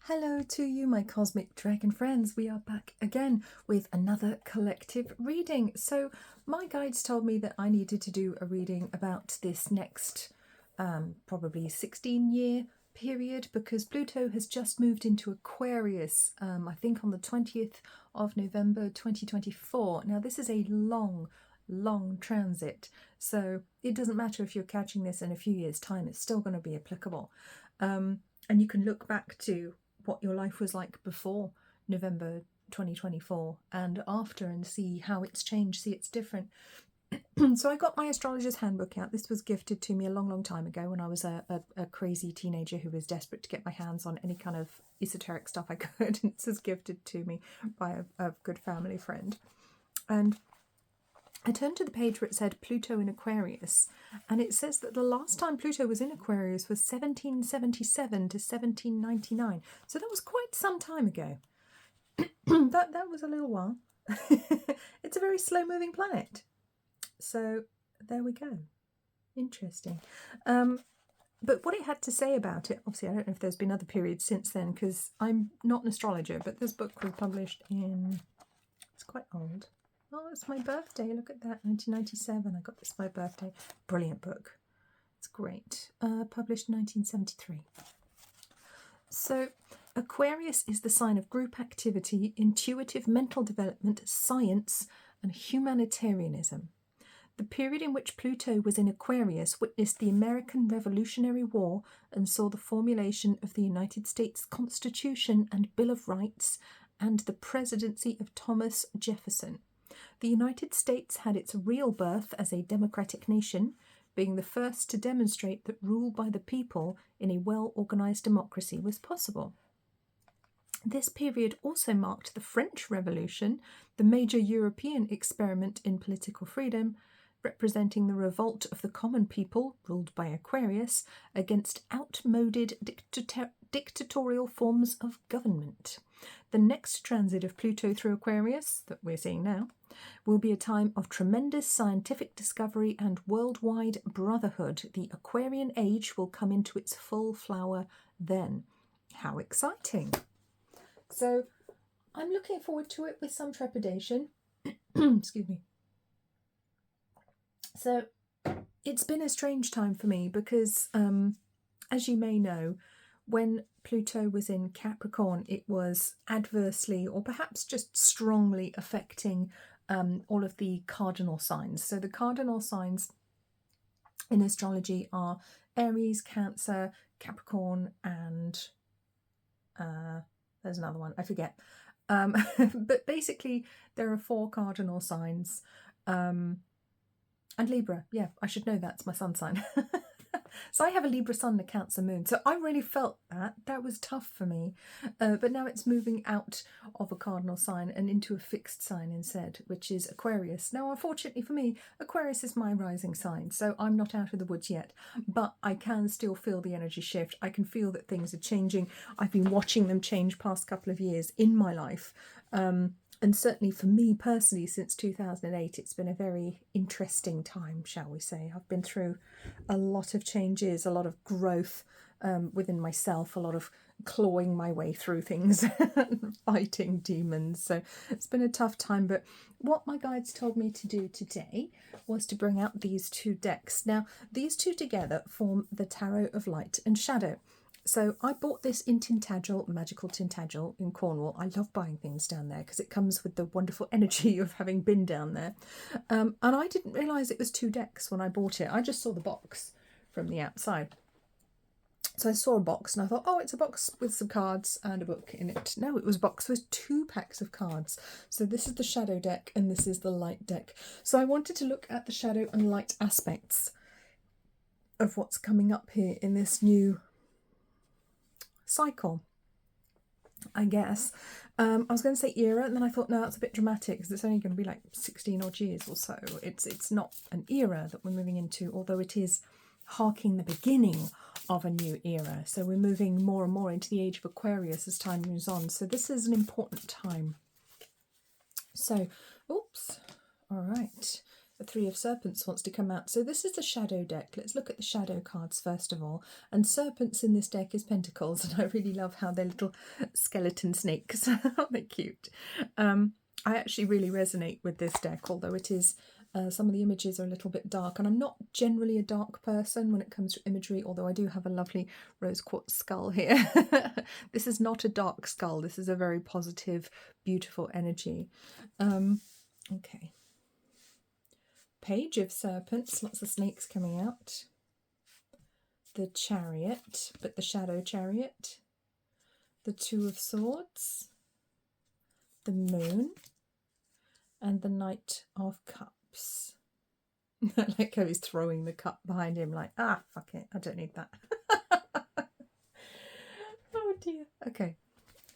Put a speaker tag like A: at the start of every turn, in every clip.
A: Hello to you, my cosmic dragon friends. We are back again with another collective reading. So my guides told me that I needed to do a reading about this next probably 16-year period, because Pluto has just moved into Aquarius, I think on the 20th of November 2024. Now this is a long transit, so it doesn't matter if you're catching this in a few years' time, it's still going to be applicable. And you can look back to what your life was like before November 2024 and after and see how it's changed, see it's different. So I got my astrologer's handbook out. This was gifted to me a long time ago when I was a crazy teenager who was desperate to get my hands on any kind of esoteric stuff I could. And this was gifted to me by a good family friend. And I turned to the page where it said Pluto in Aquarius, and it says that the last time Pluto was in Aquarius was 1777 to 1799. So that was quite some time ago. that was a little while. It's a very slow-moving planet. So there we go. Interesting. But what it had to say about it, obviously I don't know if there's been other periods since then, because I'm not an astrologer, but this book was published in... it's quite old. Oh, it's my birthday. Look at that. 1997. I got this for my birthday. Brilliant book. It's great. Published in 1973. So, Aquarius is the sign of group activity, intuitive mental development, science, and humanitarianism. The period in which Pluto was in Aquarius witnessed the American Revolutionary War and saw the formulation of the United States Constitution and Bill of Rights and the presidency of Thomas Jefferson. The United States had its real birth as a democratic nation, being the first to demonstrate that rule by the people in a well-organised democracy was possible. This period also marked the French Revolution, the major European experiment in political freedom, representing the revolt of the common people, ruled by Aquarius, against outmoded dictatorial forms of government. The next transit of Pluto through Aquarius, that we're seeing now, will be a time of tremendous scientific discovery and worldwide brotherhood. The Aquarian age will come into its full flower then. How exciting! So I'm looking forward to it with some trepidation. Excuse me. So it's been a strange time for me because, as you may know, when Pluto was in Capricorn, it was adversely or perhaps just strongly affecting all of the cardinal signs. So the cardinal signs in astrology are Aries, Cancer, Capricorn, and there's another one, I forget. But basically there are 4 cardinal signs. And Libra, yeah, I should know that's my sun sign. So I have a Libra sun and a Cancer moon. So I really felt that. That was tough for me. But now it's moving out of a cardinal sign and into a fixed sign instead, which is Aquarius. Now, unfortunately for me, Aquarius is my rising sign, so I'm not out of the woods yet. But I can still feel the energy shift. I can feel that things are changing. I've been watching them change past couple of years in my life. And certainly for me personally, since 2008, it's been a very interesting time, shall we say. I've been through a lot of changes, a lot of growth within myself, a lot of clawing my way through things, fighting demons. So it's been a tough time. But what my guides told me to do today was to bring out these 2 decks. Now, these 2 together form the Tarot of Light and Shadow. So I bought this in Tintagel, Magical Tintagel in Cornwall. I love buying things down there because it comes with the wonderful energy of having been down there. And I didn't realise it was 2 decks when I bought it. I just saw the box from the outside. So I saw a box and I thought, oh, it's a box with some cards and a book in it. No, it was a box with 2 packs of cards. So this is the shadow deck and this is the light deck. So I wanted to look at the shadow and light aspects of what's coming up here in this new cycle, I guess. I was going to say era, and then I thought, no, that's a bit dramatic because it's only going to be like 16 odd years or so. It's not an era that we're moving into, although it is harking the beginning of a new era. So we're moving more and more into the age of Aquarius as time moves on. So this is an important time. So, oops. All right. The Three of Serpents wants to come out. So this is the shadow deck. Let's look at the shadow cards first of all. And serpents in this deck is pentacles, and I really love how they're little skeleton snakes. They're cute. I actually really resonate with this deck, although it is some of the images are a little bit dark, and I'm not generally a dark person when it comes to imagery, although I do have a lovely rose quartz skull here. This is not a dark skull. This is a very positive, beautiful energy. Okay. Page of Serpents, lots of snakes coming out. The Chariot, but the Shadow Chariot. The Two of Swords. The Moon. And the Knight of Cups. I like how he's throwing the cup behind him like, ah, fuck it, I don't need that. Oh dear. Okay.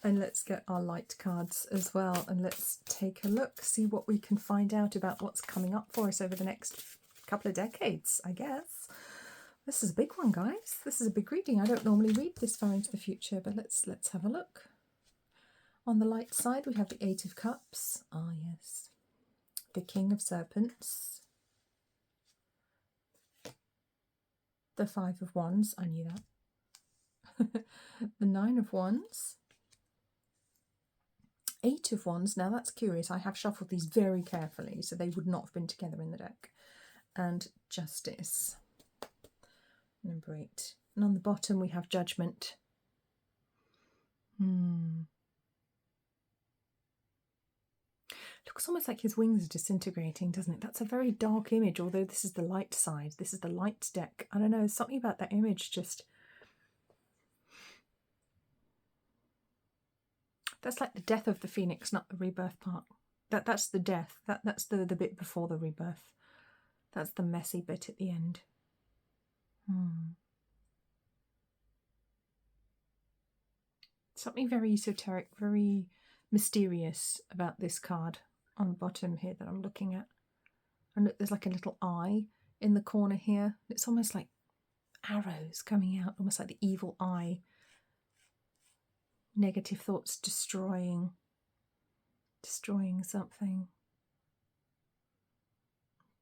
A: And let's get our light cards as well, and let's take a look, see what we can find out about what's coming up for us over the next couple of decades, I guess. This is a big one, guys. This is a big reading. I don't normally read this far into the future, but let's have a look. On the light side, we have the Eight of Cups. Ah, yes. The King of Serpents. The Five of Wands. I knew that. The Nine of Wands. Eight of Wands. Now that's curious. I have shuffled these very carefully, so they would not have been together in the deck. And Justice. Number 8. And on the bottom we have Judgment. Looks almost like his wings are disintegrating, doesn't it? That's a very dark image, although this is the light side. This is the light deck. I don't know, something about that image just... That's like the death of the phoenix, not the rebirth part. That's the death. That's the bit before the rebirth. That's the messy bit at the end. Something very esoteric, very mysterious about this card on the bottom here that I'm looking at. And look, there's like a little eye in the corner here. It's almost like arrows coming out, almost like the evil eye. Negative thoughts destroying something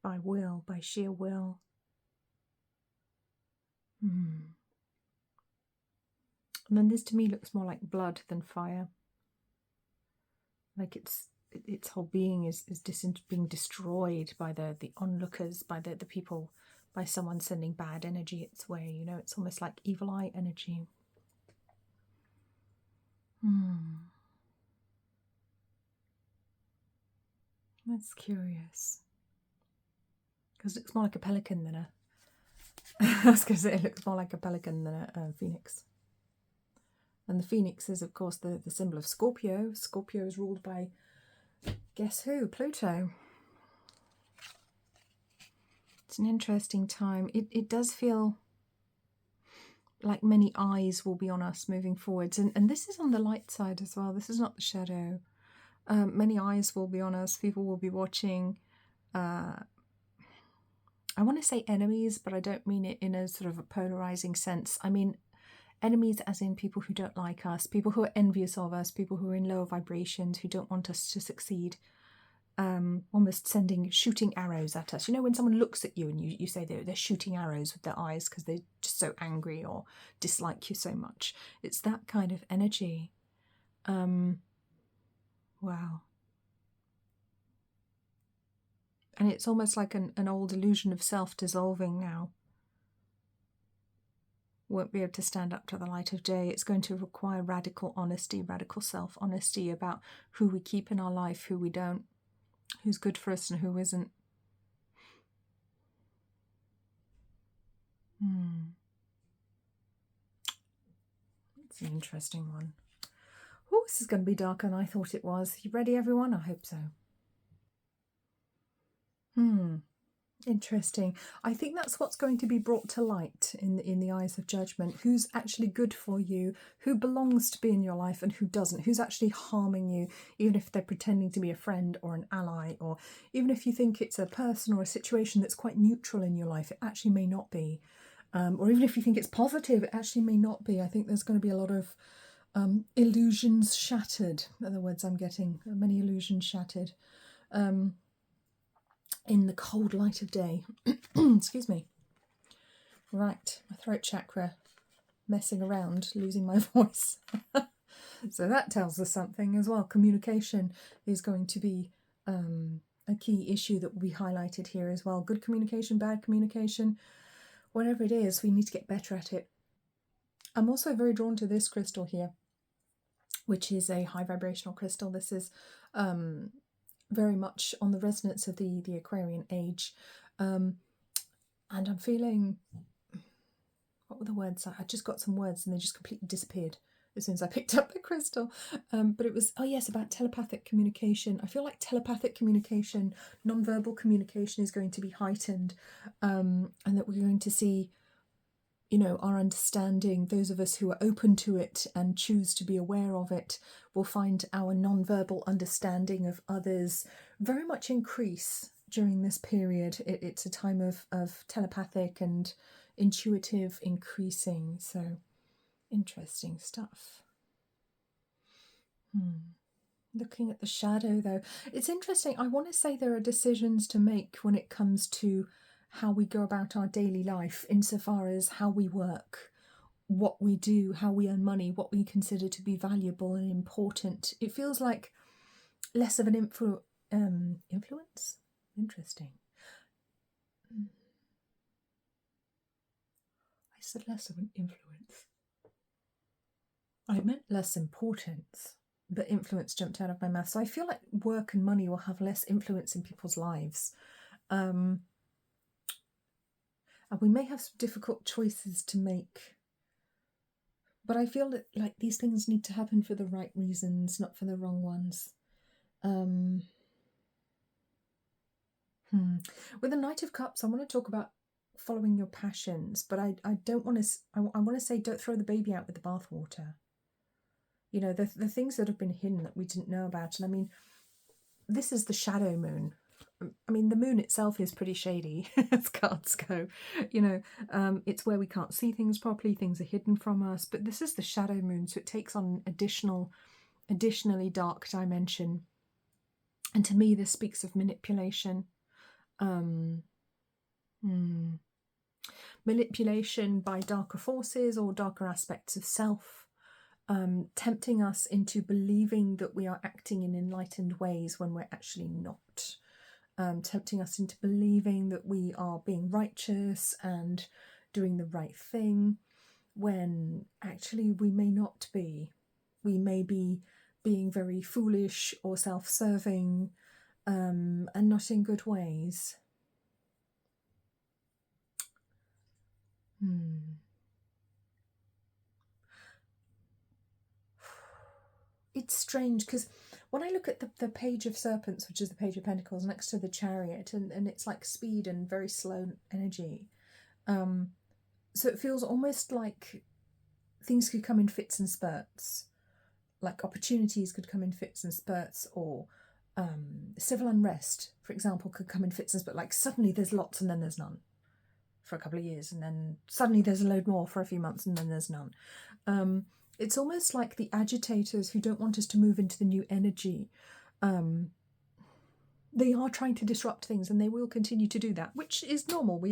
A: by will, by sheer will. And then this to me looks more like blood than fire. Like its whole being is being destroyed by the onlookers, by the people, by someone sending bad energy its way. You know, it's almost like evil eye energy. That's curious. Because it looks more like a pelican than a... I was going to say it looks more like a pelican than a phoenix. And the phoenix is, of course, the symbol of Scorpio. Scorpio is ruled by, guess who? Pluto. It's an interesting time. It does feel like many eyes will be on us moving forwards. And this is on the light side as well. This is not the shadow. Many eyes will be on us. People will be watching. I want to say enemies, but I don't mean it in a sort of a polarizing sense. I mean enemies as in people who don't like us, people who are envious of us, people who are in lower vibrations, who don't want us to succeed. Almost shooting arrows at us. You know, when someone looks at you and you say they're shooting arrows with their eyes because they're just so angry or dislike you so much. It's that kind of energy. Wow. And it's almost like an old illusion of self dissolving now. Won't be able to stand up to the light of day. It's going to require radical honesty, radical self-honesty about who we keep in our life, who we don't, who's good for us and who isn't. It's an interesting one. Oh, this is going to be darker than I thought it was. You ready, everyone? I hope so. Interesting. I think that's what's going to be brought to light in the eyes of judgment. Who's actually good for you, who belongs to be in your life and who doesn't, who's actually harming you, even if they're pretending to be a friend or an ally, or even if you think it's a person or a situation that's quite neutral in your life, it actually may not be. Or even if you think it's positive, it actually may not be. I think there's going to be a lot of illusions shattered. In other words, I'm getting many illusions shattered. in the cold light of day. Excuse me. Right, my throat chakra messing around, losing my voice. So that tells us something as well. Communication is going to be a key issue that will be highlighted here as well. Good communication, bad communication, whatever it is, we need to get better at it. I'm also very drawn to this crystal here, which is a high vibrational crystal. This is very much on the resonance of the Aquarian age. And I'm feeling, what were the words? I just got some words and they just completely disappeared as soon as I picked up the crystal. But it was, oh yes, about telepathic communication. I feel like telepathic communication, non-verbal communication is going to be heightened, and that we're going to see, you know, our understanding, those of us who are open to it and choose to be aware of it, will find our non-verbal understanding of others very much increase during this period. It's a time of telepathic and intuitive increasing. So interesting stuff. Looking at the shadow though, it's interesting. I want to say there are decisions to make when it comes to how we go about our daily life, insofar as how we work, what we do, how we earn money, what we consider to be valuable and important. It feels like less of an influence. Interesting. I said less of an influence. I meant less importance, but influence jumped out of my mouth. So I feel like work and money will have less influence in people's lives. And we may have some difficult choices to make. But I feel that like these things need to happen for the right reasons, not for the wrong ones. With the Knight of Cups, I want to talk about following your passions, but I don't want to, I want to say don't throw the baby out with the bathwater. You know, the things that have been hidden that we didn't know about. And I mean, this is the shadow moon. I mean, the moon itself is pretty shady as cards go. You know, it's where we can't see things properly. Things are hidden from us. But this is the shadow moon, so it takes on additionally dark dimension. And to me, this speaks of manipulation. Manipulation by darker forces or darker aspects of self. Tempting us into believing that we are acting in enlightened ways when we're actually not. Tempting us into believing that we are being righteous and doing the right thing, when actually we may not be. We may be being very foolish or self-serving, and not in good ways. It's strange because when I look at the Page of Serpents, which is the Page of Pentacles, next to the Chariot, and it's like speed and very slow energy. So it feels almost like things could come in fits and spurts. Like opportunities could come in fits and spurts, or civil unrest, for example, could come in fits and spurts. Like suddenly there's lots and then there's none for a couple of years, and then suddenly there's a load more for a few months and then there's none. It's almost like the agitators who don't want us to move into the new energy. They are trying to disrupt things, and they will continue to do that, which is normal.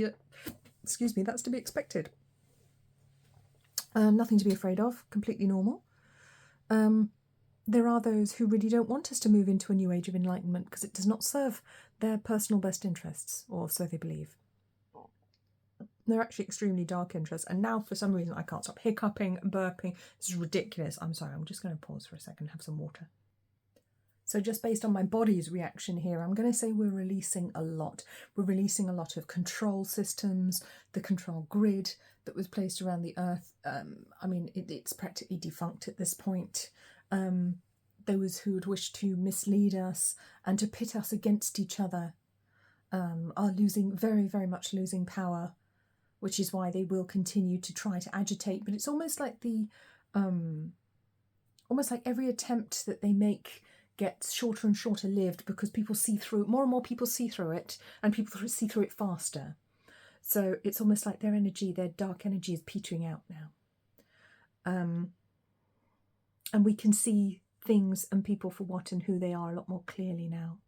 A: Excuse me, that's to be expected. Nothing to be afraid of, completely normal. There are those who really don't want us to move into a new age of enlightenment because it does not serve their personal best interests, or so they believe. They're actually extremely dark interests. And now, for some reason, I can't stop hiccuping and burping. This is ridiculous. I'm sorry. I'm just going to pause for a second and have some water. So just based on my body's reaction here, I'm going to say we're releasing a lot. We're releasing a lot of control systems, the control grid that was placed around the Earth. I mean, it's practically defunct at this point. Those who would wish to mislead us and to pit us against each other are losing, very, very much losing power, which is why they will continue to try to agitate. But it's almost like almost like every attempt that they make gets shorter and shorter lived, because people see through it, more and more people see through it, and people see through it faster. So it's almost like their energy, their dark energy, is petering out now. And we can see things and people for what and who they are a lot more clearly now.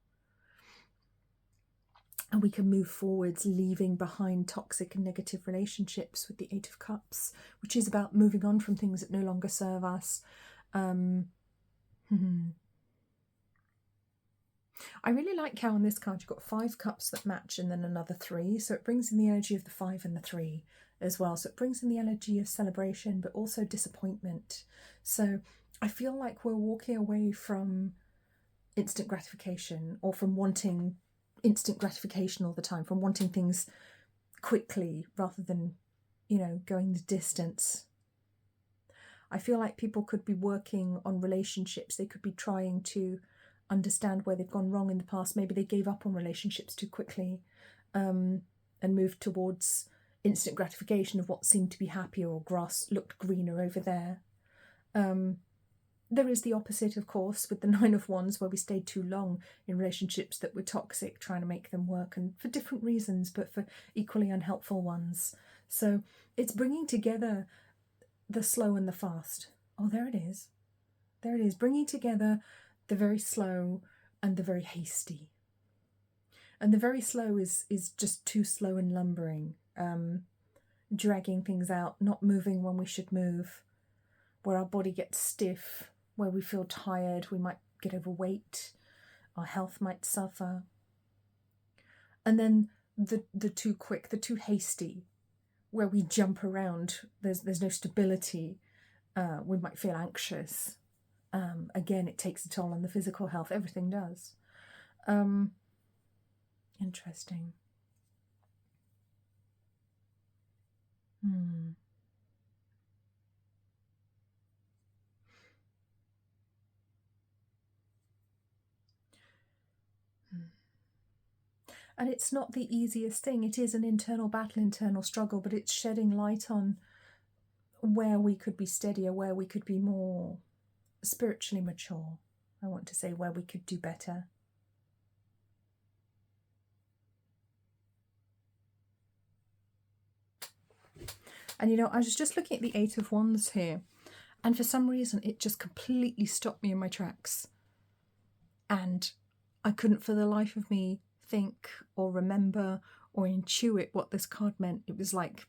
A: And we can move forwards, leaving behind toxic and negative relationships with the Eight of Cups, which is about moving on from things that no longer serve us. I really like how on this card you've got 5 cups that match and then another 3. So it brings in the energy of the 5 and the 3 as well. So it brings in the energy of celebration, but also disappointment. So I feel like we're walking away from instant gratification, or from wanting instant gratification all the time, from wanting things quickly rather than, you know, going the distance. I feel like people could be working on relationships. They could be trying to understand where they've gone wrong in the past. Maybe they gave up on relationships too quickly, and moved towards instant gratification of what seemed to be happier, or grass looked greener over there. There is the opposite, of course, with the 9 of Wands, where we stayed too long in relationships that were toxic, trying to make them work, and for different reasons, but for equally unhelpful ones. So it's bringing together the slow and the fast. Oh, there it is. There it is, bringing together the very slow and the very hasty. And the very slow is just too slow and lumbering, dragging things out, not moving when we should move, where our body gets stiff, where we feel tired, we might get overweight, our health might suffer. And then the too quick, the too hasty, where we jump around, there's no stability, we might feel anxious. Again, it takes a toll on the physical health, everything does. Interesting. And it's not the easiest thing. It is an internal battle, internal struggle, but it's shedding light on where we could be steadier, where we could be more spiritually mature. I want to say where we could do better. And you know, I was just looking at the 8 of Wands here, and for some reason it just completely stopped me in my tracks. And I couldn't for the life of me think or remember or intuit what this card meant. It was like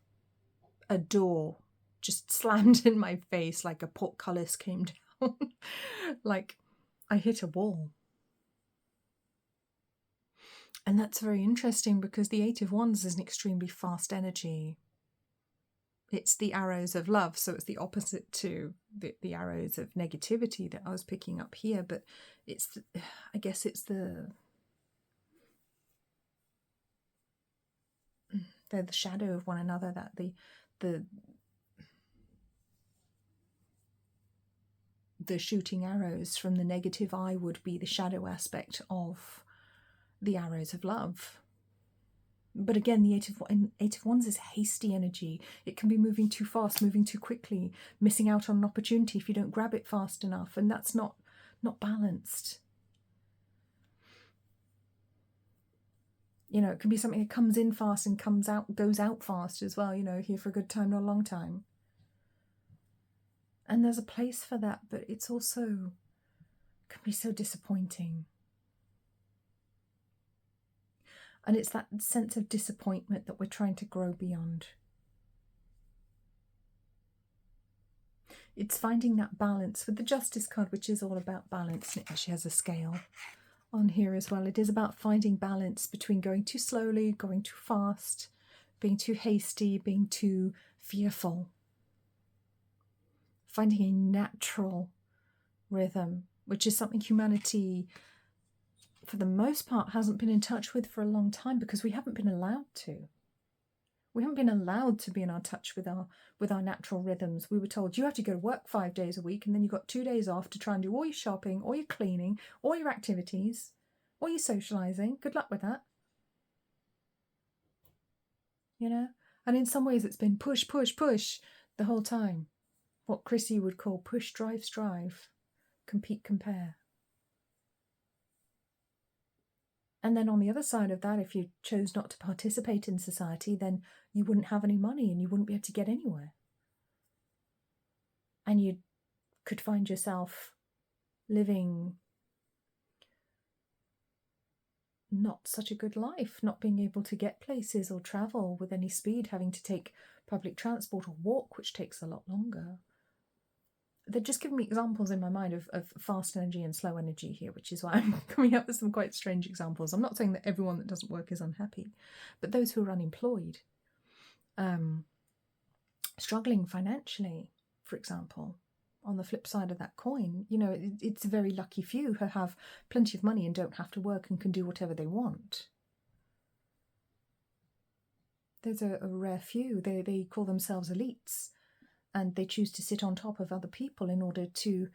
A: a door just slammed in my face, like a portcullis came down. Like I hit a wall. And that's very interesting, because the 8 of Wands is an extremely fast energy. It's the arrows of love, so it's the opposite to the arrows of negativity that I was picking up here. But it's, I guess it's they're the shadow of one another, that the shooting arrows from the negative eye would be the shadow aspect of the arrows of love. But again, the 8 of Wands is hasty energy. It can be moving too fast, moving too quickly, missing out on an opportunity if you don't grab it fast enough, and that's not balanced. You know, it can be something that comes in fast and goes out fast as well, you know, here for a good time, not a long time. And there's a place for that, but it's also can be so disappointing. And it's that sense of disappointment that we're trying to grow beyond. It's finding that balance with the Justice card, which is all about balance. And it actually has a scale on here as well. It is about finding balance between going too slowly, going too fast, being too hasty, being too fearful. Finding a natural rhythm, which is something humanity, for the most part, hasn't been in touch with for a long time, because we haven't been allowed to. We haven't been allowed to be in our touch with our natural rhythms. We were told you have to go to work 5 days a week, and then you've got 2 days off to try and do all your shopping, all your cleaning, all your activities, all your socialising. Good luck with that. You know? And in some ways it's been push, push, push the whole time. What Chrissy would call push, drive, strive, compete, compare. And then on the other side of that, if you chose not to participate in society, then you wouldn't have any money and you wouldn't be able to get anywhere. And you could find yourself living not such a good life, not being able to get places or travel with any speed, having to take public transport or walk, which takes a lot longer. They're just giving me examples in my mind of fast energy and slow energy here, which is why I'm coming up with some quite strange examples. I'm not saying that everyone that doesn't work is unhappy, but those who are unemployed, struggling financially, for example, on the flip side of that coin, you know, it's a very lucky few who have plenty of money and don't have to work and can do whatever they want. There's a rare few. They call themselves elites, and they choose to sit on top of other people in order to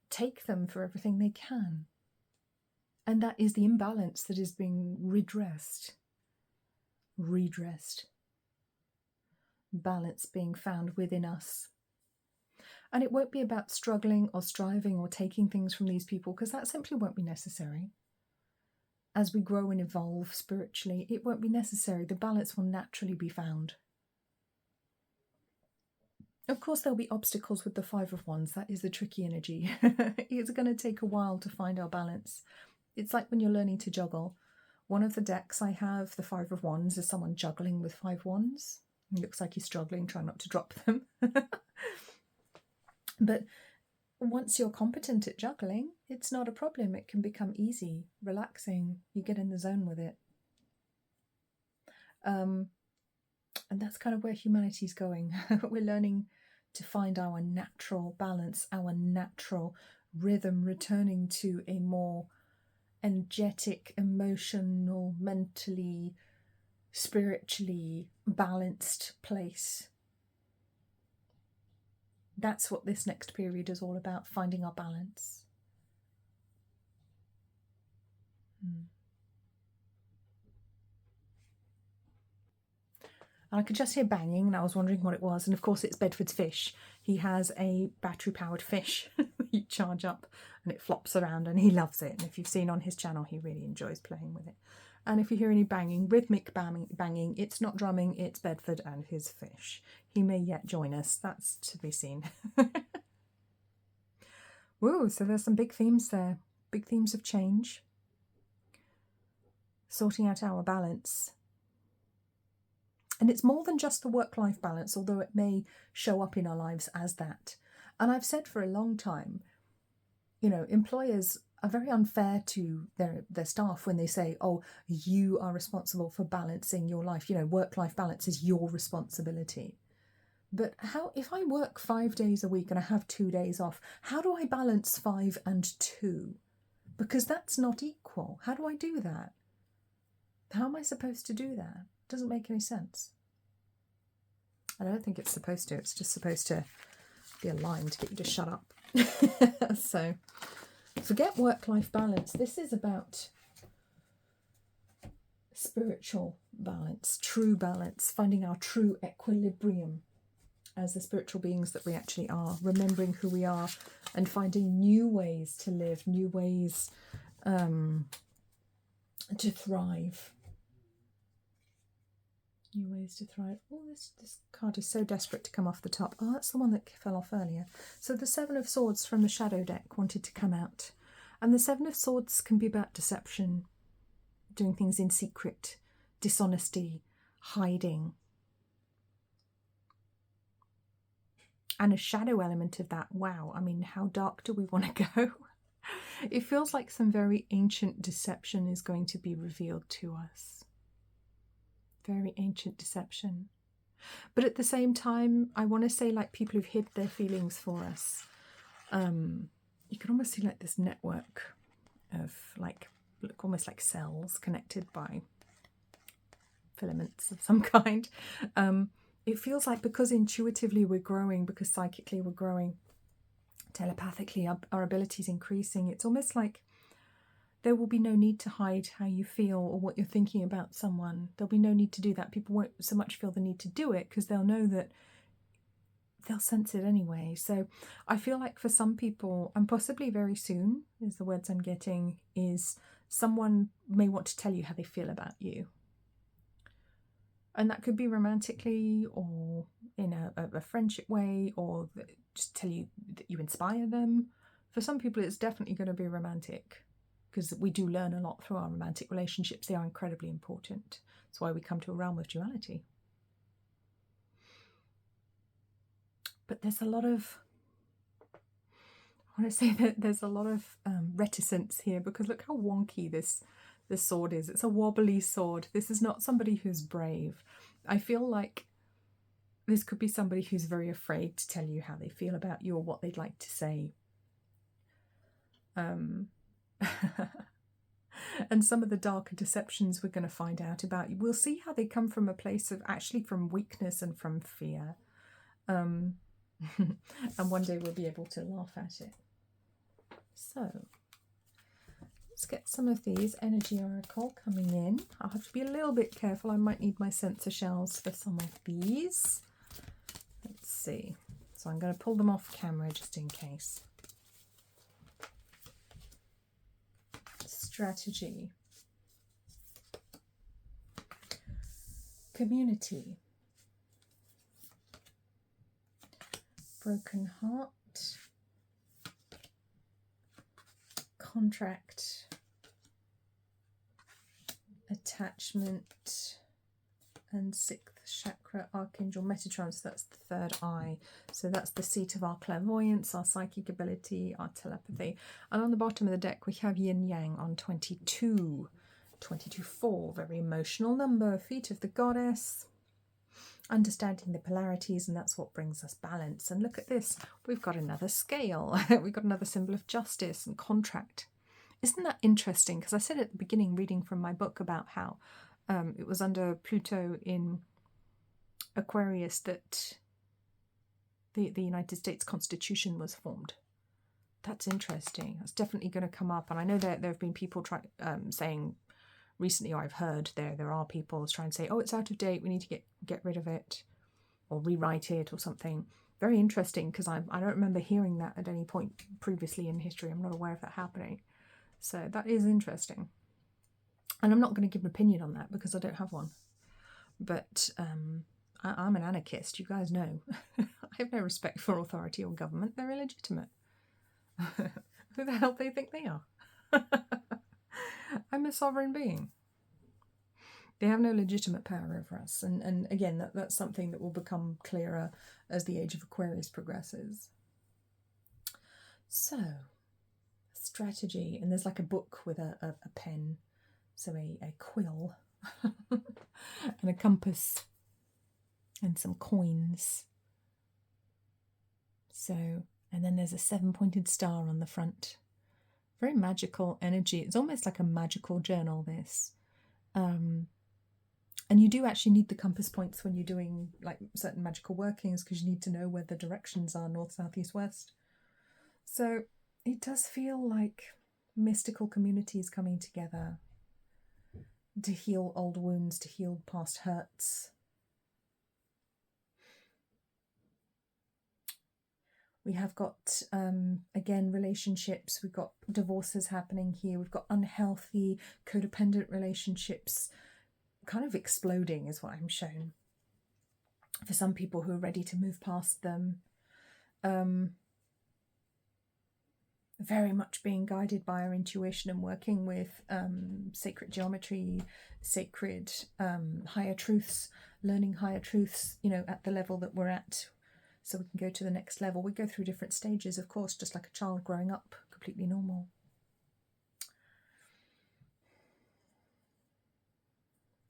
A: take them for everything they can. And that is the imbalance that is being redressed. Balance being found within us. And it won't be about struggling or striving or taking things from these people, because that simply won't be necessary. As we grow and evolve spiritually, it won't be necessary. The balance will naturally be found. Of course, there'll be obstacles with the Five of Wands. That is the tricky energy. It's going to take a while to find our balance. It's like when you're learning to juggle. One of the decks I have, the Five of Wands, is someone juggling with 5 wands. It looks like he's struggling, trying not to drop them. But once you're competent at juggling, it's not a problem. It can become easy, relaxing. You get in the zone with it. And that's kind of where humanity's going. We're learning to find our natural balance, our natural rhythm, returning to a more energetic, emotional, mentally, spiritually balanced place. That's what this next period is all about, finding our balance. And I could just hear banging, and I was wondering what it was. And of course, it's Bedford's fish. He has a battery-powered fish you charge up, and it flops around, and he loves it. And if you've seen on his channel, he really enjoys playing with it. And if you hear any banging, rhythmic banging, it's not drumming, it's Bedford and his fish. He may yet join us. That's to be seen. Whoa, so there's some big themes there. Big themes of change. Sorting out our balance. And it's more than just the work-life balance, although it may show up in our lives as that. And I've said for a long time, you know, employers are very unfair to their staff when they say, oh, you are responsible for balancing your life. You know, work-life balance is your responsibility. But how, if I work 5 days a week and I have 2 days off, how do I balance 5 and 2? Because that's not equal. How do I do that? How am I supposed to do that? Doesn't make any sense. I don't think it's supposed to. It's just supposed to be a line to get you to shut up. So forget work-life balance. This is about spiritual balance, true balance, finding our true equilibrium as the spiritual beings that we actually are, remembering who we are and finding new ways to live, new ways to thrive. New ways to thrive. Oh, this card is so desperate to come off the top. Oh, that's the one that fell off earlier. So the Seven of Swords from the Shadow deck wanted to come out. And the Seven of Swords can be about deception, doing things in secret, dishonesty, hiding. And a shadow element of that. Wow, I mean, how dark do we want to go? It feels like some very ancient deception is going to be revealed to us. Very ancient deception. But at the same time, I want to say, like, people who've hid their feelings for us. You can almost see like this network of like, look almost like cells connected by filaments of some kind. It feels like because intuitively we're growing, because psychically we're growing, telepathically our abilities increasing, it's almost like there will be no need to hide how you feel or what you're thinking about someone. There'll be no need to do that. People won't so much feel the need to do it because they'll know that they'll sense it anyway. So I feel like for some people, and possibly very soon, is the words I'm getting, is someone may want to tell you how they feel about you. And that could be romantically or in a friendship way, or just tell you that you inspire them. For some people, it's definitely going to be romantic, because we do learn a lot through our romantic relationships. They are incredibly important. That's why we come to a realm of duality. But there's a lot of, I want to say that there's a lot of reticence here, because look how wonky this sword is. It's a wobbly sword. This is not somebody who's brave. I feel like this could be somebody who's very afraid to tell you how they feel about you or what they'd like to say. And some of the darker deceptions we're going to find out about, we'll see how they come from a place of actually from weakness and from fear. And one day we'll be able to laugh at it. So let's get some of these energy oracle coming in. I'll have to be a little bit careful. I might need my sensor shells for some of these. Let's see. So I'm going to pull them off camera just in case. Strategy. Community. Broken heart. Contract. Attachment. And sixth chakra, Archangel Metatron, so that's the third eye. So that's the seat of our clairvoyance, our psychic ability, our telepathy. And on the bottom of the deck we have Yin Yang on 22. 22-4, very emotional number, feet of the goddess. Understanding the polarities, and that's what brings us balance. And look at this, we've got another scale. We've got another symbol of justice and contract. Isn't that interesting? Because I said at the beginning, reading from my book, about how it was under Pluto in Aquarius that the United States Constitution was formed. That's interesting. That's definitely going to come up. And I know that there have been people saying recently, or I've heard there are people trying to say, oh, it's out of date, we need to get rid of it or rewrite it or something. Very interesting, because I don't remember hearing that at any point previously in history. I'm not aware of that happening. So that is interesting. And I'm not going to give an opinion on that because I don't have one. But I'm an anarchist, you guys know. I have no respect for authority or government. They're illegitimate. Who the hell do they think they are? I'm a sovereign being. They have no legitimate power over us. And again, that's something that will become clearer as the age of Aquarius progresses. So, strategy. And there's like a book with a pen. So a quill and a compass and some coins. So, and then there's a 7-pointed star on the front. Very magical energy. It's almost like a magical journal, this. And you do actually need the compass points when you're doing like certain magical workings, because you need to know where the directions are, north, south, east, west. So it does feel like mystical communities coming together to heal old wounds, to heal past hurts. We have got, again, relationships. We've got divorces happening here. We've got unhealthy, codependent relationships kind of exploding is what I'm shown. For some people who are ready to move past them. Very much being guided by our intuition and working with sacred geometry, sacred higher truths, learning higher truths, you know, at the level that we're at, so we can go to the next level. We go through different stages, of course, just like a child growing up, completely normal.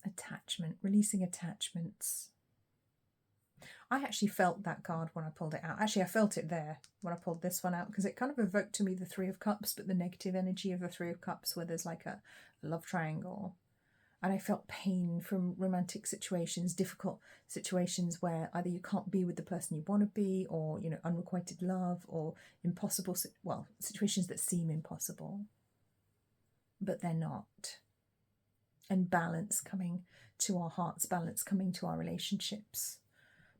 A: Attachment, releasing attachments. I actually felt that card when I pulled it out. Actually, I felt it there when I pulled this one out, because it kind of evoked to me the Three of Cups, but the negative energy of the Three of Cups, where there's like a love triangle. And I felt pain from romantic situations, difficult situations where either you can't be with the person you want to be, or, you know, unrequited love, or impossible, well, situations that seem impossible, but they're not. And balance coming to our hearts, balance coming to our relationships.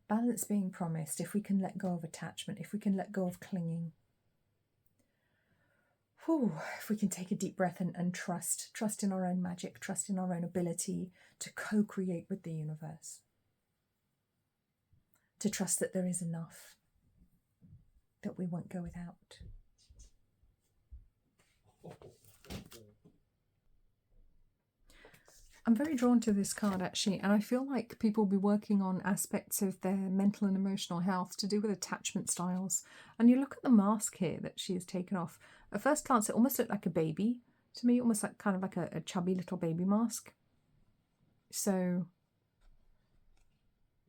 A: Balance being promised if we can let go of attachment, if we can let go of clinging. Whew, if we can take a deep breath and trust in our own magic, trust in our own ability to co-create with the universe. To trust that there is enough, that we won't go without. I'm very drawn to this card actually, and I feel like people will be working on aspects of their mental and emotional health to do with attachment styles. And you look at the mask here that she has taken off. At first glance, it almost looked like a baby to me, almost like kind of like a chubby little baby mask. So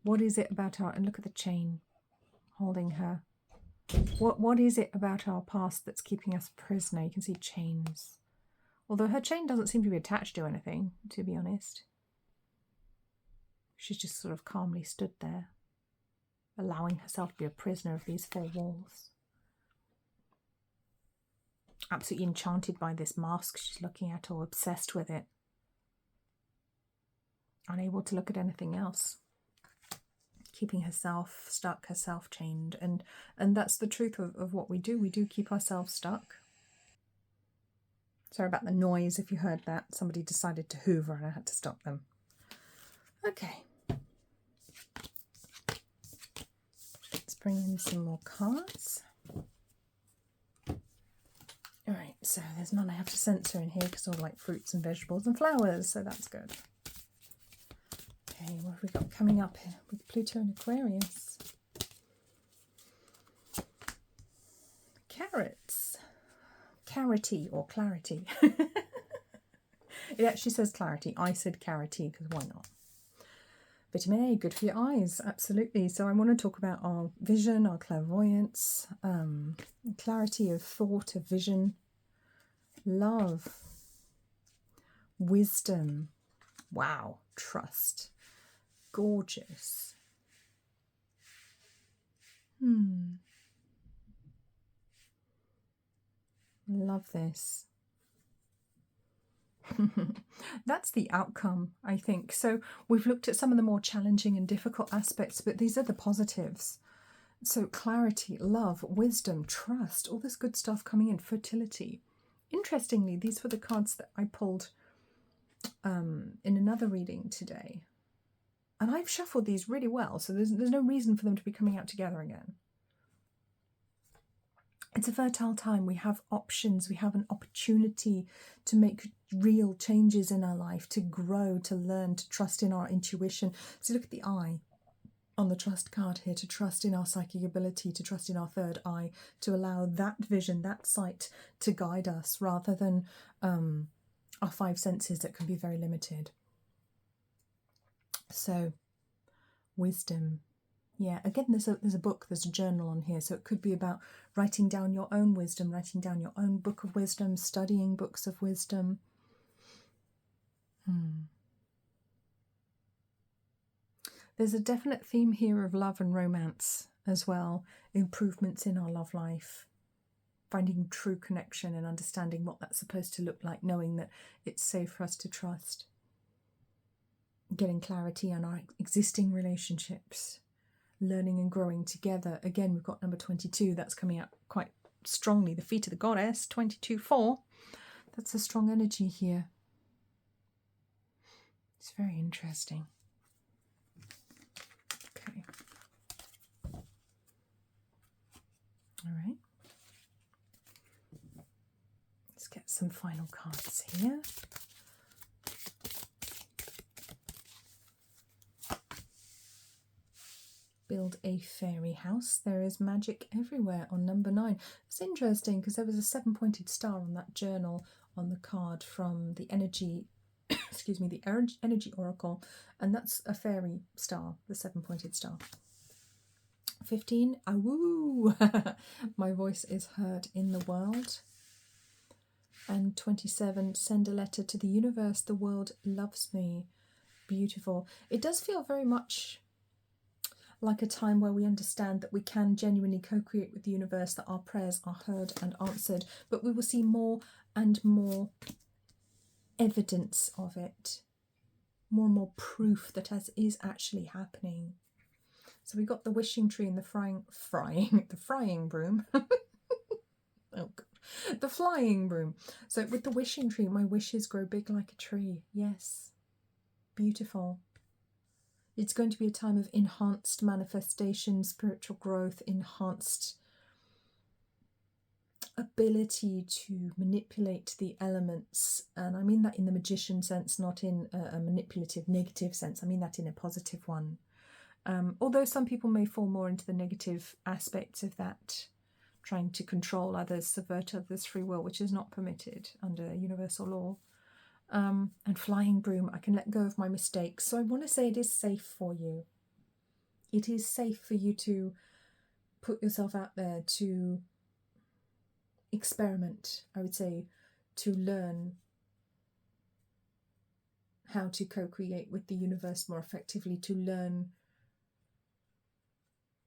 A: what is it about her? And look at the chain holding her. What is it about our past that's keeping us prisoner? You can see chains. Although her chain doesn't seem to be attached to anything, to be honest. She's just sort of calmly stood there, allowing herself to be a prisoner of these four walls. Absolutely enchanted by this mask she's looking at, or obsessed with it. Unable to look at anything else. Keeping herself stuck, herself chained. And that's the truth of what we do. We do keep ourselves stuck. Sorry about the noise if you heard that. Somebody decided to hoover and I had to stop them. Okay. Let's bring in some more cards. Alright, so there's none I have to censor in here because I like fruits and vegetables and flowers, so that's good. Okay, what have we got coming up here with Pluto and Aquarius? Carrots. Carroty or clarity. It actually says clarity. I said carroty because why not? Vitamin A, good for your eyes, absolutely. So I want to talk about our vision, our clairvoyance, clarity of thought, of vision, love, wisdom, wow, trust, gorgeous. Love this. That's the outcome, I think. So we've looked at some of the more challenging and difficult aspects, but these are the positives. So clarity, love, wisdom, trust, all this good stuff coming in, fertility. Interestingly, these were the cards that I pulled in another reading today. And I've shuffled these really well, so there's no reason for them to be coming out together again. It's a fertile time. We have options. We have an opportunity to make real changes in our life, to grow, to learn, to trust in our intuition. So look at the eye on the trust card here, to trust in our psychic ability, to trust in our third eye, to allow that vision, that sight to guide us rather than our five senses that can be very limited. So wisdom. Yeah, again, there's a book, there's a journal on here, so it could be about writing down your own wisdom, writing down your own book of wisdom, studying books of wisdom. There's a definite theme here of love and romance as well, improvements in our love life, finding true connection and understanding what that's supposed to look like, knowing that it's safe for us to trust, getting clarity on our existing relationships, learning and growing together. Again, we've got number 22. That's coming out quite strongly. The feet of the goddess, 22-4. That's a strong energy here. It's very interesting. Okay. All right. Let's get some final cards here. Build a fairy house. There is magic everywhere on number 9. It's interesting because there was a 7-pointed star on that journal on the card from the energy, excuse me, the energy oracle, and that's a fairy star, the 7-pointed star. 15, woo! My voice is heard in the world. And 27, send a letter to the universe. The world loves me. Beautiful. It does feel very much like a time where we understand that we can genuinely co-create with the universe, that our prayers are heard and answered, but we will see more and more evidence of it, more and more proof that is actually happening. So we got the wishing tree and the frying broom. Oh God. The flying broom. So with the wishing tree, my wishes grow big like a tree. Yes. Beautiful. It's going to be a time of enhanced manifestation, spiritual growth, enhanced ability to manipulate the elements, and I mean that in the magician sense, not in a manipulative negative sense. I mean that in a positive one. Although some people may fall more into the negative aspects of that, trying to control others, subvert others' free will, which is not permitted under universal law. And flying broom, I can let go of my mistakes. So I want to say it is safe for you. It is safe for you to put yourself out there, to experiment, I would say, to learn how to co-create with the universe more effectively, to learn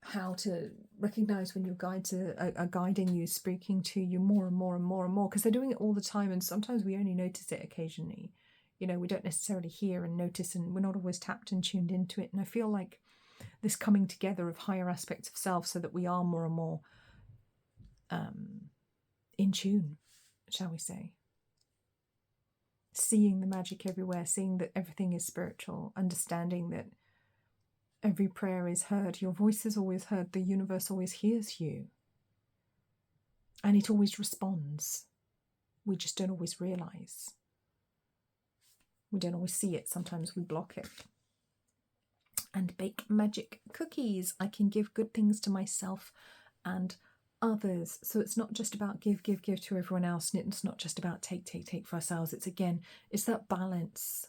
A: how to recognize when your guides are guiding you, speaking to you more and more and more and more, because they're doing it all the time, and sometimes we only notice it occasionally. You know, we don't necessarily hear and notice, and we're not always tapped and tuned into it. And I feel like this coming together of higher aspects of self, so that we are more and more in tune, shall we say. Seeing the magic everywhere, seeing that everything is spiritual, understanding that every prayer is heard, your voice is always heard, the universe always hears you. And it always responds. We just don't always realise. We don't always see it, sometimes we block it. And bake magic cookies. I can give good things to myself and others. So it's not just about give to everyone else, and it's not just about take for ourselves. It's that balance,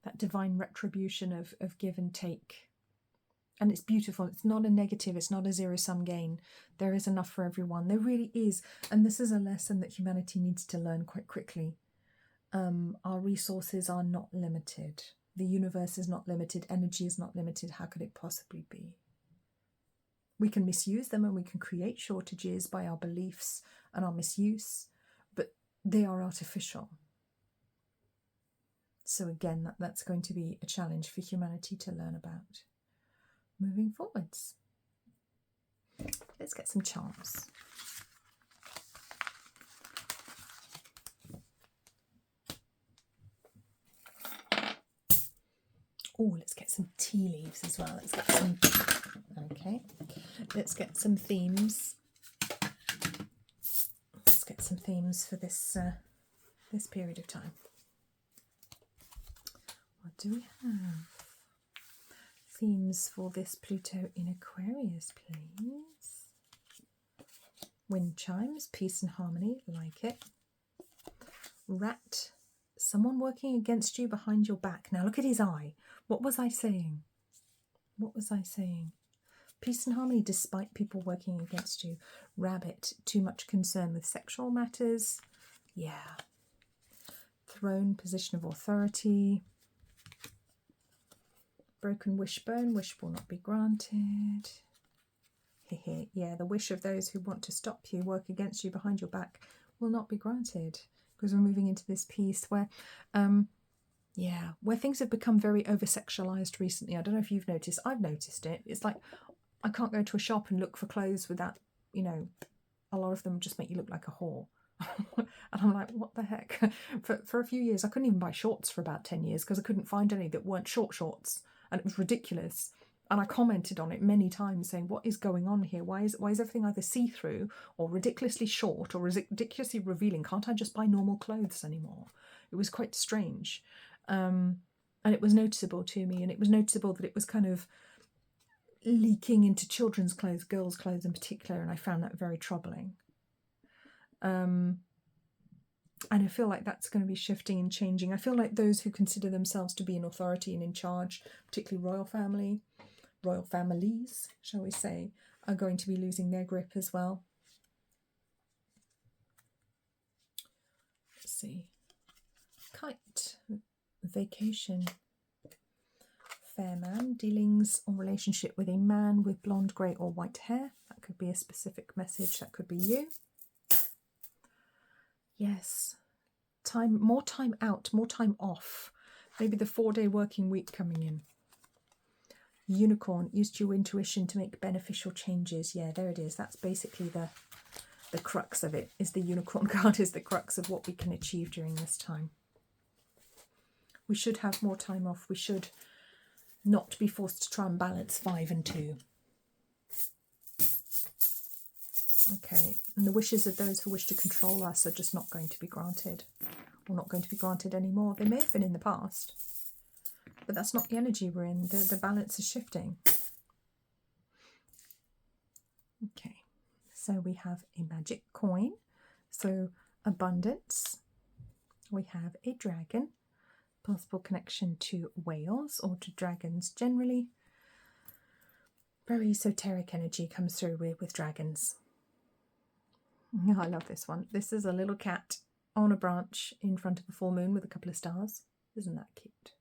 A: that divine retribution of give and take. And it's beautiful. It's not a negative. It's not a zero-sum gain. There is enough for everyone. There really is. And this is a lesson that humanity needs to learn quite quickly. Our resources are not limited. The universe is not limited. Energy is not limited. How could it possibly be? We can misuse them, and we can create shortages by our beliefs and our misuse, but they are artificial. So again, that's going to be a challenge for humanity to learn about. Moving forwards. Let's get some charms. Oh, let's get some tea leaves as well. Let's get some... Okay. Let's get some themes. Let's get some themes for this this period of time. What do we have? Themes for this Pluto in Aquarius, please. Wind chimes, peace and harmony, like it. Rat, someone working against you behind your back. Now look at his eye. What was I saying? What was I saying? Peace and harmony despite people working against you. Rabbit, too much concern with sexual matters. Yeah. Throne, position of authority. Broken wishbone, wish will not be granted. Yeah, the wish of those who want to stop you, work against you behind your back, will not be granted, because we're moving into this piece where, where things have become very over-sexualized recently. I don't know if you've noticed. I've noticed it. It's like I can't go to a shop and look for clothes without, you know, a lot of them just make you look like a whore. And I'm like, what the heck? For a few years, I couldn't even buy shorts for about 10 years because I couldn't find any that weren't shorts. And it was ridiculous. And I commented on it many times saying, what is going on here? Why is everything either see-through or ridiculously short or ridiculously revealing? Can't I just buy normal clothes anymore? It was quite strange. And it was noticeable to me. And it was noticeable that it was kind of leaking into children's clothes, girls' clothes in particular. And I found that very troubling. And I feel like that's going to be shifting and changing. I feel like those who consider themselves to be in authority and in charge, particularly royal families, shall we say, are going to be losing their grip as well. Let's see. Kite, vacation. Fair man, dealings or relationship with a man with blonde, grey or white hair. That could be a specific message. That could be you. Yes, more time out, more time off. Maybe the 4-day working week coming in. Unicorn, used your intuition to make beneficial changes. Yeah, there it is. That's basically the crux of it. Is the unicorn card is the crux of what we can achieve during this time. We should have more time off. We should not be forced to try and balance 5 and 2. Okay, and the wishes of those who wish to control us are just not going to be granted, or not going to be granted anymore. They may have been in the past, but that's not the energy we're in. The balance is shifting. Okay, so we have a magic coin, so abundance. We have a dragon, possible connection to whales or to dragons generally. Very esoteric energy comes through with dragons. I love this one. This is a little cat on a branch in front of a full moon with a couple of stars. Isn't that cute?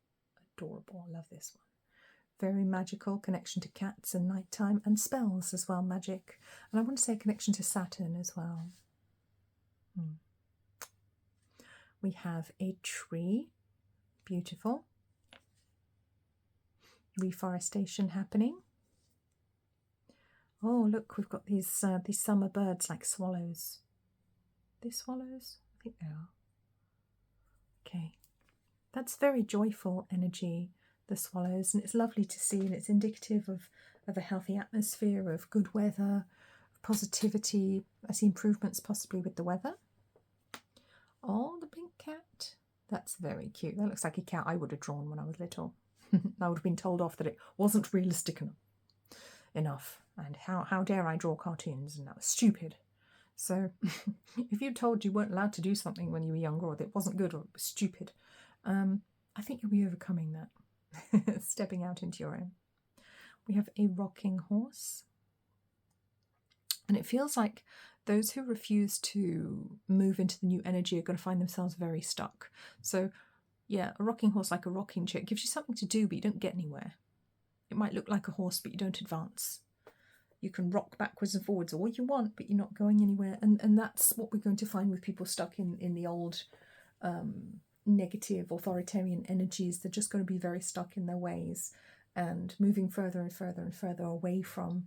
A: Adorable. I love this one. Very magical connection to cats and nighttime and spells as well, magic. And I want to say a connection to Saturn as well. We have a tree. Beautiful. Reforestation happening. Oh, look, we've got these summer birds like swallows. Are they swallows? I think they are. Okay. That's very joyful energy, the swallows, and it's lovely to see, and it's indicative of a healthy atmosphere, of good weather, positivity. I see improvements possibly with the weather. Oh, the pink cat. That's very cute. That looks like a cat I would have drawn when I was little. I would have been told off that it wasn't realistic enough. And how dare I draw cartoons? And that was stupid. So if you told you weren't allowed to do something when you were younger, or that it wasn't good, or it was stupid, I think you'll be overcoming that. Stepping out into your own. We have a rocking horse. And it feels like those who refuse to move into the new energy are going to find themselves very stuck. So yeah, a rocking horse, like a rocking chair, gives you something to do, but you don't get anywhere. It might look like a horse, but you don't advance. You can rock backwards and forwards all you want, but you're not going anywhere. And that's what we're going to find with people stuck in the old negative authoritarian energies. They're just going to be very stuck in their ways and moving further and further and further away from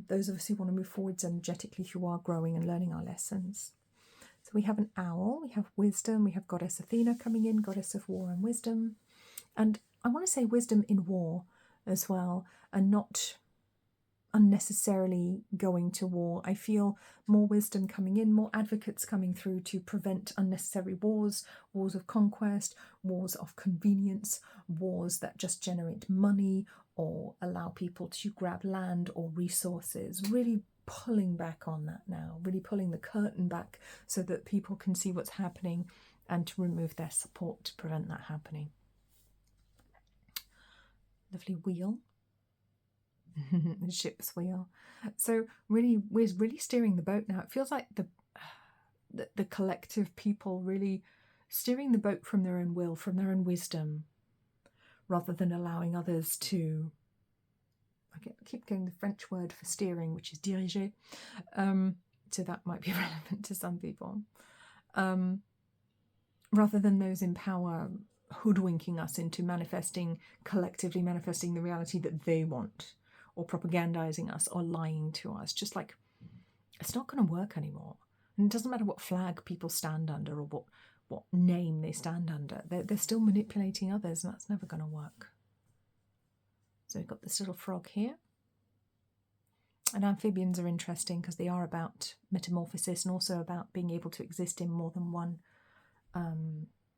A: those of us who want to move forwards energetically, who are growing and learning our lessons. So we have an owl, we have wisdom, we have Goddess Athena coming in, Goddess of War and Wisdom. And I want to say wisdom in war as well, and not unnecessarily going to war. I feel more wisdom coming in, more advocates coming through to prevent unnecessary wars, wars of conquest, wars of convenience, wars that just generate money or allow people to grab land or resources. Really pulling back on that now, really pulling the curtain back so that people can see what's happening and to remove their support to prevent that happening. Lovely wheel. The ship's wheel. So really, we're really steering the boat now. It feels like the collective people really steering the boat from their own will, from their own wisdom, rather than allowing others to, I keep getting the French word for steering, which is diriger, so that might be relevant to some people, rather than those in power hoodwinking us into collectively manifesting the reality that they want, or propagandizing us or lying to us. Just like, it's not going to work anymore. And it doesn't matter what flag people stand under or what name they stand under. They're still manipulating others, and that's never going to work. So we've got this little frog here. And amphibians are interesting because they are about metamorphosis and also about being able to exist in more than one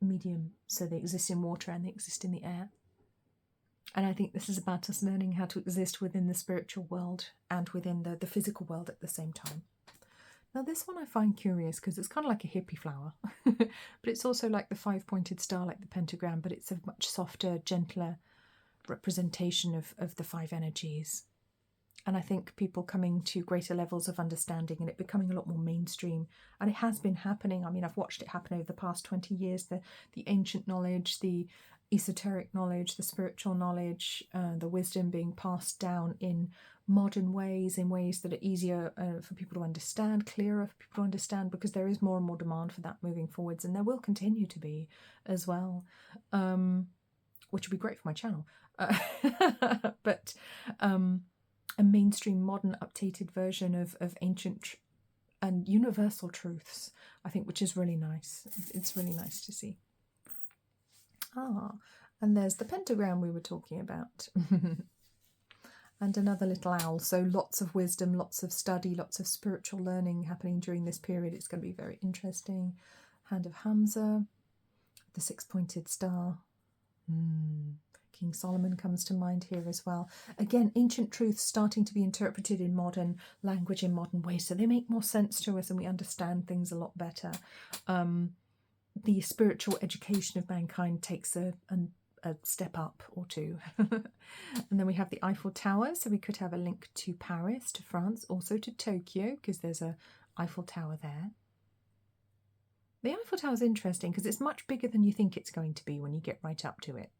A: medium. So they exist in water and they exist in the air. And I think this is about us learning how to exist within the spiritual world and within the physical world at the same time. Now this one I find curious because it's kind of like a hippie flower, but it's also like the five-pointed star, like the pentagram, but it's a much softer, gentler representation of the five energies. And I think people coming to greater levels of understanding and it becoming a lot more mainstream. And it has been happening. I mean, I've watched it happen over the past 20 years, the ancient knowledge, the esoteric knowledge, the spiritual knowledge, the wisdom being passed down in modern ways, in ways that are easier for people to understand, clearer for people to understand, because there is more and more demand for that moving forwards, and there will continue to be as well, which would be great for my channel. But a mainstream, modern, updated version of ancient and universal truths, I think, which is really nice. It's really nice to see. And there's the pentagram we were talking about. And another little owl. So lots of wisdom, lots of study, lots of spiritual learning happening during this period. It's going to be very interesting. Hand of Hamza, the six-pointed star. King Solomon comes to mind here as well. Again, ancient truths starting to be interpreted in modern language, in modern ways, so they make more sense to us and we understand things a lot better. The spiritual education of mankind takes a step up or two. And then we have the Eiffel Tower, so we could have a link to Paris, to France, also to Tokyo, because there's a Eiffel Tower there. The Eiffel Tower is interesting because it's much bigger than you think it's going to be when you get right up to it.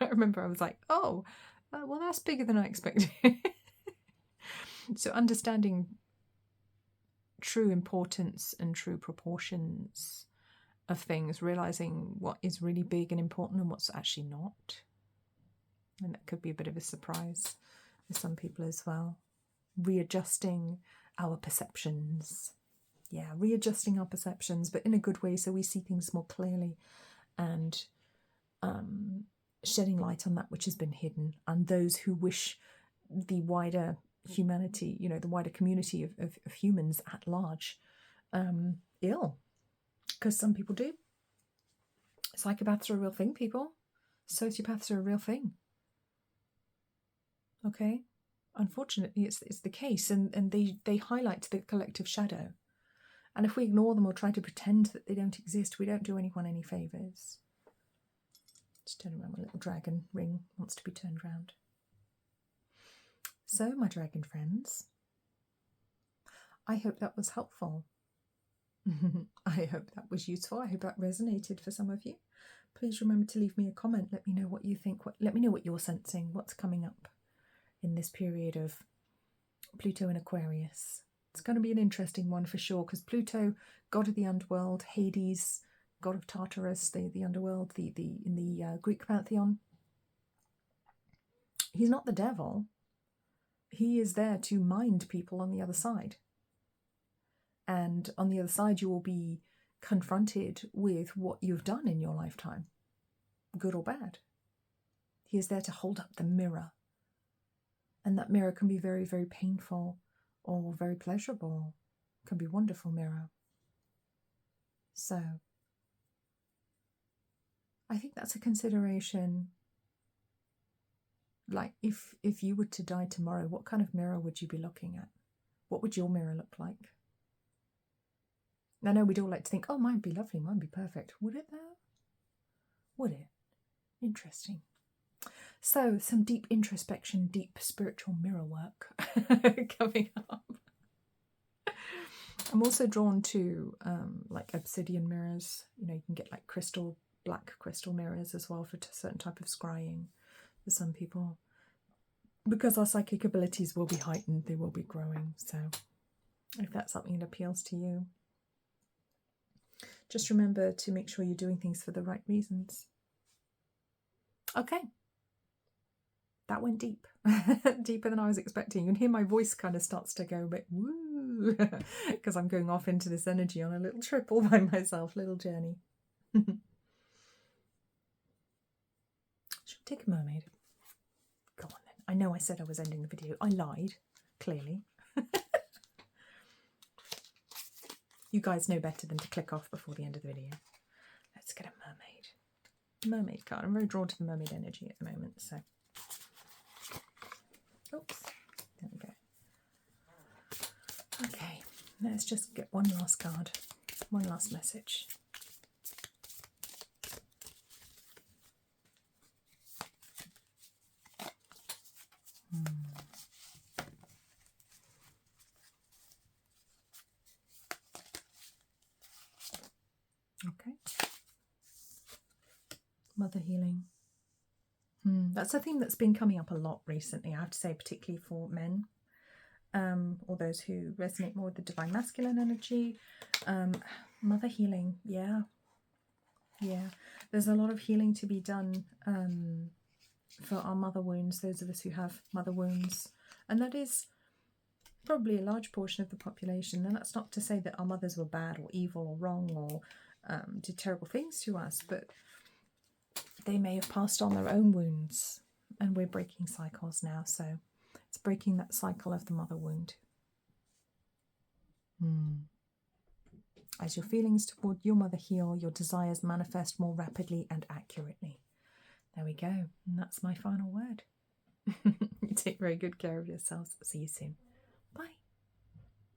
A: I remember I was like, oh, well, that's bigger than I expected. So understanding true importance and true proportions of things, realizing what is really big and important and what's actually not. And that could be a bit of a surprise for some people as well. Readjusting our perceptions. Yeah, readjusting our perceptions, but in a good way, so we see things more clearly, and shedding light on that which has been hidden, and those who wish the wider humanity, you know, the wider community of humans at large ill, because some people do. Psychopaths are a real thing, people. Sociopaths are a real thing. Okay, unfortunately, it's the case, and they highlight the collective shadow. And if we ignore them or try to pretend that they don't exist, we don't do anyone any favours. Just turn around, my little dragon ring wants to be turned around. So, my dragon friends, I hope that was helpful. I hope that was useful. I hope that resonated for some of you. Please remember to leave me a comment. Let me know what you think. Let me know what you're sensing, what's coming up in this period of Pluto in Aquarius. It's going to be an interesting one for sure, because Pluto, god of the underworld, Hades, god of Tartarus, the underworld, in the Greek pantheon. He's not the devil. He is there to mind people on the other side. And on the other side, you will be confronted with what you've done in your lifetime, good or bad. He is there to hold up the mirror. And that mirror can be very, very painful or very pleasurable. It can be a wonderful mirror. So, I think that's a consideration. Like, if you were to die tomorrow, what kind of mirror would you be looking at? What would your mirror look like? I know we'd all like to think, oh, mine'd be lovely, mine'd be perfect. Would it though? Would it? Interesting. So, some deep introspection, deep spiritual mirror work coming up. I'm also drawn to like obsidian mirrors. You know, you can get like black crystal mirrors as well for a certain type of scrying for some people. Because our psychic abilities will be heightened, they will be growing. So, if that's something that appeals to you, just remember to make sure you're doing things for the right reasons. Okay. That went deep. Deeper than I was expecting. You can hear my voice kind of starts to go a bit woo, because I'm going off into this energy on a little trip all by myself, little journey. Should we take a mermaid? Go on then. I know I said I was ending the video. I lied, clearly. You guys know better than to click off before the end of the video. Let's get a mermaid. Mermaid card. I'm very drawn to the mermaid energy at the moment, so. Oops. There we go. Okay, let's just get one last card. One last message. Okay. Mother healing. That's a theme that's been coming up a lot recently, I have to say, particularly for men, or those who resonate more with the divine masculine energy. Mother healing, yeah. There's a lot of healing to be done for our mother wounds, those of us who have mother wounds, and that is probably a large portion of the population. And that's not to say that our mothers were bad or evil or wrong or did terrible things to us, but they may have passed on their own wounds, and we're breaking cycles now. So It's breaking that cycle of the mother wound. As your feelings toward your mother heal, your desires manifest more rapidly and accurately. There we go. And that's my final word. You take very good care of yourselves. See you soon.